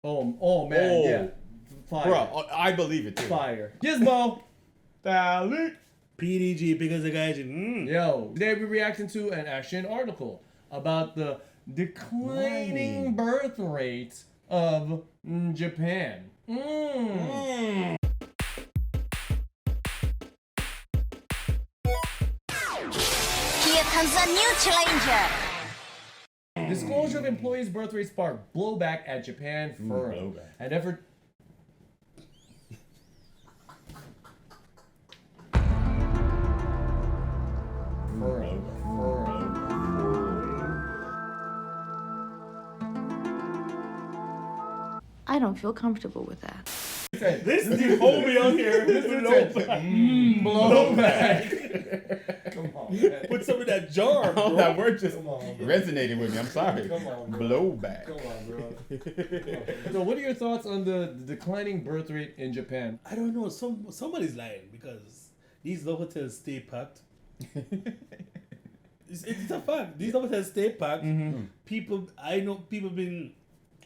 Oh man, yeah. Fire. Bro, I believe it too. Fire. Gizmo. Dali. PDG because the guy Yo, today we're reacting to an Action article about the declining birth rate of Japan. Here comes a new challenger. Disclosure of employees' birth rate sparked blowback at Japan firm. Blowback. An effort. I don't feel comfortable with that. This dude homie out here. Blowback. Come on, man. Put some in that jar, bro. That word just Come on, bro. resonated with me. I'm sorry. Come on, bro. Blowback. Come on, bro. So, what are your thoughts on the declining birth rate in Japan? I don't know. Somebody's lying because these love hotels stay packed. It's a fact. These love hotels stay packed. I know people been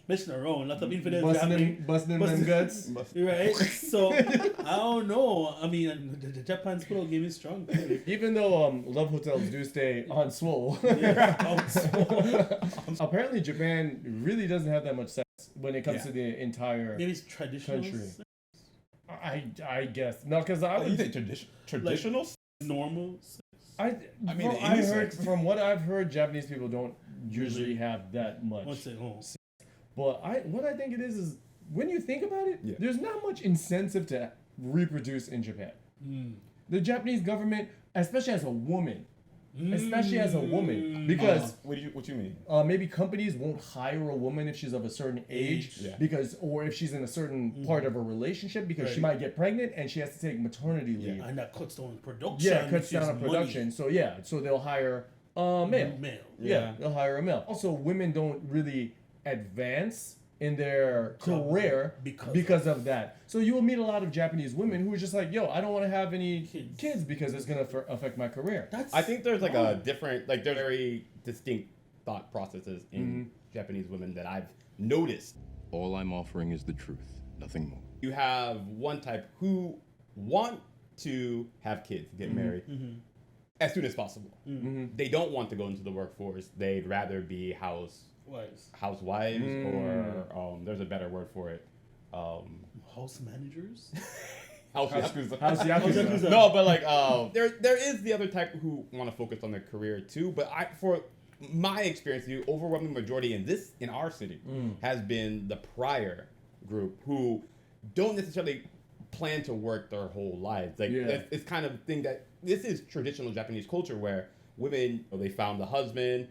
messing around. Lots of infidels happening. Busting them guts. Right? So, I don't know. I mean, the Japan's pullout game is strong. Even though love hotels do stay on swole. Apparently, Japan really doesn't have that much sex when it comes to the entire Maybe it's traditional. country. I guess no, because I You would think traditional? Normal. I mean, well, the I unisex. heard from what I've heard, Japanese people don't usually have that much. What's it? Oh. But what I think it is when you think about it, Yeah. there's not much incentive to reproduce in Japan. The Japanese government, especially as a woman, because What you mean? maybe companies won't hire a woman if she's of a certain age, Yeah. because or if she's in a certain part of a relationship, because she Right. might get pregnant and she has to take maternity leave. And that cuts down production. Yeah, it cuts which down is on production. So so they'll hire a male. Male. Yeah, they'll hire a male. Also, women don't really advance in their career because of that. So you will meet a lot of Japanese women who are just like, yo, I don't want to have any kids because it's going to affect my career. I think there's like a different, like there's very distinct thought processes in Japanese women that I've noticed. All I'm offering is the truth, nothing more. You have one type who want to have kids, get married as soon as possible. They don't want to go into the workforce. They'd rather be housewives or there's a better word for it. House managers. House yakuza. How's Yakuza? No, but like there is the other type who want to focus on their career too. But for my experience, the overwhelming majority in our city has been the prior group who don't necessarily plan to work their whole lives. Like it's kind of thing that this is traditional Japanese culture where women, they found the husband's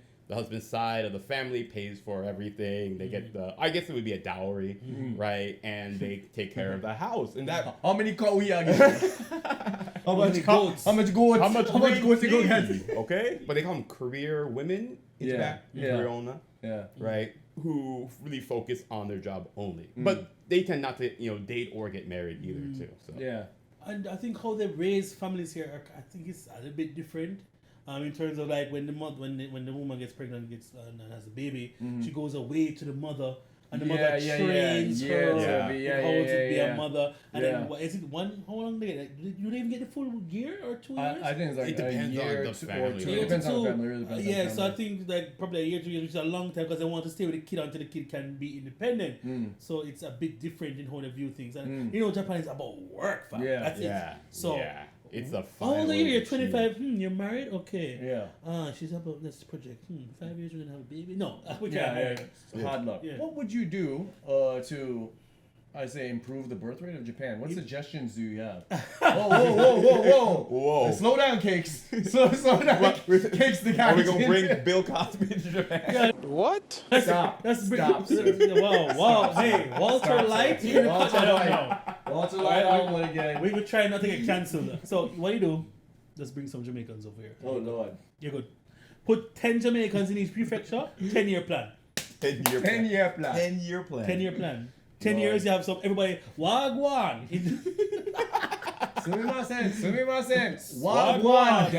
side of the family pays for everything. They get I guess it would be a dowry, right? And they take care of the house. And that How many kauiage? How much goats? How much goats you go get? Okay? But they call them career women. Career owner. Yeah. Right? Who really focus on their job only. But they tend not to, date or get married either too. So Yeah. And I think how they raise families here, I think it's a little bit different. In terms of like when the woman gets pregnant and has a baby, she goes away to the mother, and the mother trains her how to be a mother. And then what is it? How long do they get? You don't even get the full year or 2 years? I think it's like It depends a year on the or family. two. It depends on the family. Really depends on the So I family. think like probably a year, 2 years, which is a long time because they want to stay with the kid until the kid can be independent. So it's a bit different in how they view things. And Japan is about work. Fam. That's it. So. It's a How old are you? You're 25. achieve. You're married? Okay. Yeah. She's about this project. 5 years we're gonna have a baby? No. Hard luck. Yeah. What would you do to, I say, improve the birth rate of Japan? What suggestions do you have? Whoa. Slow down, Cakes. Slow down. Cakes the guy. Are we gonna bring Bill Cosby to Japan? What? Stop. Stop, sir. Wow. Hey, Walter Light. You're gonna cut that out now. Walter Light, I don't want to get. We would try not to get cancelled. So what do you do? Just bring some Jamaicans over here. Oh, Lord. You're good. Put 10 Jamaicans in each prefecture. 10-year plan. 10-year plan. 10-year plan. 10-year plan. 10-year plan. 10 years, you have some everybody wagwan. Sumimasen. Wagwan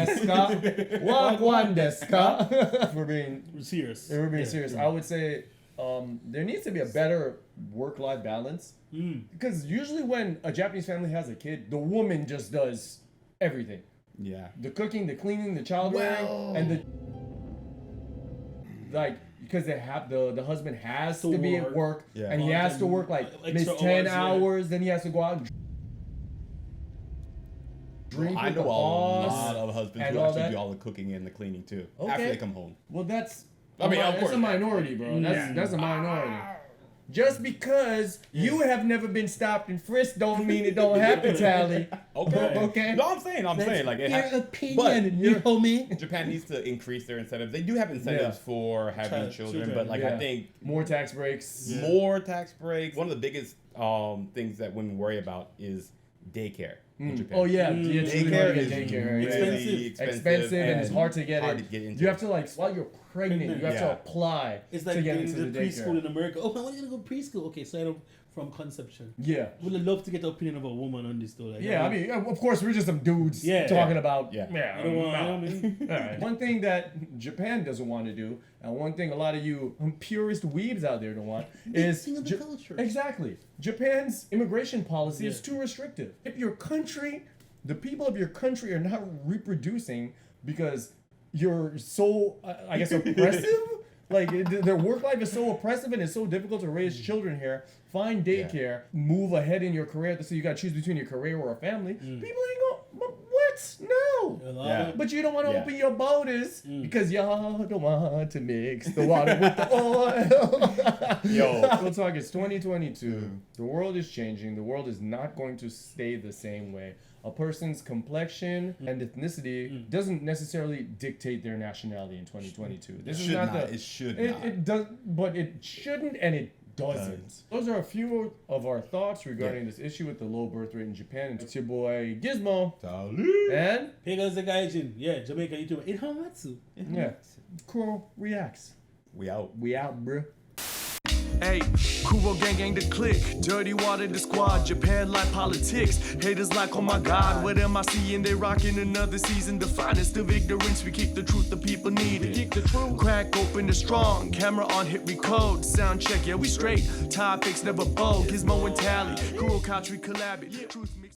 desu ka? If we're being serious. serious, I would say there needs to be a better work-life balance. Because usually when a Japanese family has a kid, the woman just does everything. Yeah. The cooking, the cleaning, the child rearing, and the because they have the husband has to be at work, Yeah. and he has to work like miss 10 hours, then he has to go out and drink I with know the a boss lot of husbands and who all actually that. do all the cooking and the cleaning too. Okay. After they come home. Well, that's I mean, of that's course. a minority, bro. That's a minority. Just because you have never been stopped and frisked don't mean it don't happen, Tally. Okay. Okay. No, I'm saying like it Your has, opinion, you know me. Japan needs to increase their incentives. They do have incentives for having children, but like I think more tax breaks. more tax breaks. One of the biggest things that women worry about is daycare in Japan. Oh yeah, it's really hard to get daycare. really Expensive and it's hard to get hard in. to get into. You have to while you're pregnant, you have to Yeah. apply It's to like get the into the preschool daycare. in America. Oh, when are you gonna go preschool? Okay, so I don't from conception. Yeah. Would love to get the opinion of a woman on this though. Like, Yeah, I mean, of course, we're just some dudes Yeah. talking about. Yeah. I don't want. no. I mean, All right. One thing that Japan doesn't want to do, and one thing a lot of you purist weebs out there don't want, is Mixing of the cultures. Exactly. Japan's immigration policy is too restrictive. If your country, the people of your country are not reproducing because you're so, I guess, oppressive. Like their work life is so oppressive and it's so difficult to raise children here. Find daycare, move ahead in your career. So you got to choose between your career or a family. People ain't going, what? No. Yeah. But you don't want to Yeah. open your borders because y'all don't want to mix the water with the oil. Yo. We'll talk. It's 2022. The world is changing. The world is not going to stay the same way. A person's complexion and ethnicity doesn't necessarily dictate their nationality in 2022. This is Should not not. the. It should It, not. it does, but it shouldn't, and it doesn't. Those are a few of our thoughts regarding this issue with the low birth rate in Japan. It's your boy Gizmo and Pega's the gaijin. Yeah, Jamaica YouTuber. In Hamatsu. Kuro reacts. We out. We out, bro. Hey, Kuro gang the click, dirty water the squad, Japan like politics, haters like oh my god, what am I seeing, they rocking another season, the finest of ignorance, we kick the truth the people need it, kick the truth, crack open the strong, camera on hit record, sound check, yeah we straight, topics never bold, Gizmo and Tally, Kuro Kouch we collab it, truth mix.